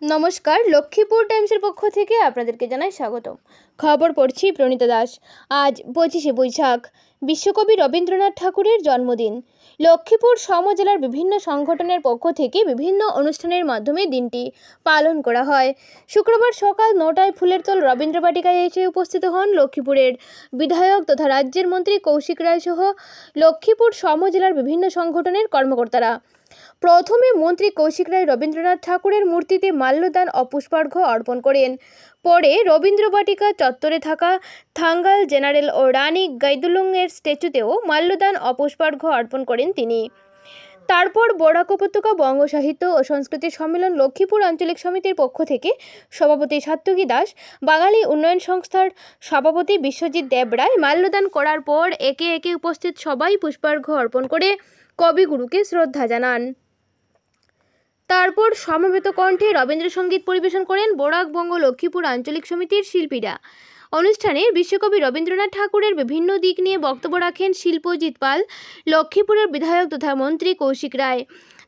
নমস্কার, লক্ষ্মীপুর টাইমসের পক্ষ থেকে আপনাদেরকে জানাই স্বাগতম। খবর পড়ছি প্রণীতা দাস। আজ 25শে বৈশাখ, বিশ্বকবি রবীন্দ্রনাথ ঠাকুরের জন্মদিন। লক্ষ্মীপুর সমজেলার বিভিন্ন সংগঠনের পক্ষ থেকে বিভিন্ন অনুষ্ঠানের মাধ্যমে দিনটি পালন করা হয়। শুক্রবার সকাল 9টায় ফুলেরতল রবীন্দ্র বাটিকায় এসে উপস্থিত হন লক্ষ্মীপুরের বিধায়ক তথা রাজ্যের মন্ত্রী কৌশিক রায় সহ লক্ষ্মীপুর সমজেলার বিভিন্ন সংগঠনের কর্মকর্তারা। প্রথমে মন্ত্রী কৌশিক রায় রবীন্দ্রনাথ ঠাকুরের মূর্তিতে মাল্যদান ও পুষ্পার্ঘ্য অর্পণ করেন। পরে রবীন্দ্র বাটিকা চত্বরে থাকা থাঙ্গাল জেনারেল ও রানী গাইদুলুংয়ের স্ট্যাচুতেও মাল্যদান ও পুষ্পার্ঘ্য অর্পণ করেন তিনি। তারপর বরাক উপত্যকা বঙ্গ সাহিত্য ও সংস্কৃতি সম্মেলন লক্ষ্মীপুর আঞ্চলিক সমিতির পক্ষ থেকে সভাপতি সাত্তকী দাস, বাঙালি উন্নয়ন সংস্থার সভাপতি বিশ্বজিৎ দেব রায় মাল্যদান করার পর একে একে উপস্থিত সবাই পুষ্পার্ঘ্য অর্পণ করে কবিগুরুকে শ্রদ্ধা জানান। তারপর সমবেত কণ্ঠে রবীন্দ্রসঙ্গীত পরিবেশন করেন বরাক বঙ্গ লক্ষ্মীপুর আঞ্চলিক সমিতির শিল্পীরা। অনুষ্ঠানে বিশ্বকবি রবীন্দ্রনাথ ঠাকুরের বিভিন্ন দিক নিয়ে বক্তব্য রাখেন শিল্পজিৎ পাল, লক্ষ্মীপুরের বিধায়ক তথা মন্ত্রী কৌশিক রায়।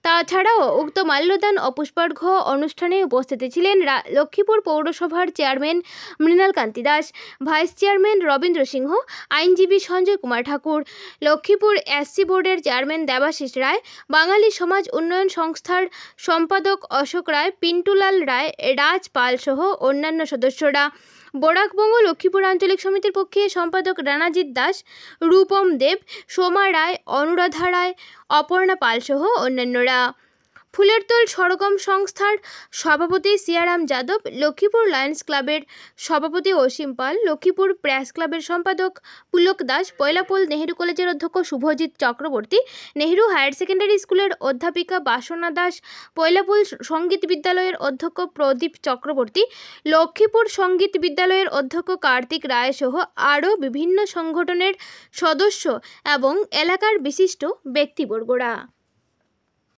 তাছাড়াও উক্ত মাল্যদান ও পুষ্পার্ঘ্য অনুষ্ঠানে উপস্থিত ছিলেন লক্ষ্মীপুর পৌরসভার চেয়ারম্যান মৃণাল কান্তি দাস, ভাইস চেয়ারম্যান রবীন্দ্র সিংহ, আইনজীবী সঞ্জয় কুমার ঠাকুর, লক্ষ্মীপুর এসসি বোর্ডের চেয়ারম্যান দেবাশিস রায়, বাঙালি সমাজ উন্নয়ন সংস্থার সম্পাদক অশোক রায়, পিন্টুলাল রায়, রাজ পাল সহ অন্যান্য সদস্যরা। বরাকবঙ্গ লক্ষ্মীপুর আঞ্চলিক সমিতির পক্ষে সম্পাদক রানাজিৎ দাস, রূপম দেব, সোমা রায়, অনুরাধা রায়, অপর্ণা পাল সহ অন্যান্যরা। ফুলেরতল সরগম সংস্থার সভাপতি সিয়ারাম যাদব, লক্ষ্মীপুর লায়ন্স ক্লাবের সভাপতি অসীম পাল, লক্ষ্মীপুর প্রেস ক্লাবের সম্পাদক পুলক দাস, পয়লাপোল নেহেরু কলেজের অধ্যক্ষ শুভজিৎ চক্রবর্তী, নেহেরু হায়ার সেকেন্ডারি স্কুলের অধ্যাপিকা বাসনা দাস, পয়লাপোল সঙ্গীত বিদ্যালয়ের অধ্যক্ষ প্রদীপ চক্রবর্তী, লক্ষ্মীপুর সঙ্গীত বিদ্যালয়ের অধ্যক্ষ কার্তিক রায় সহ আরও বিভিন্ন সংগঠনের সদস্য এবং এলাকার বিশিষ্ট ব্যক্তিবর্গরা।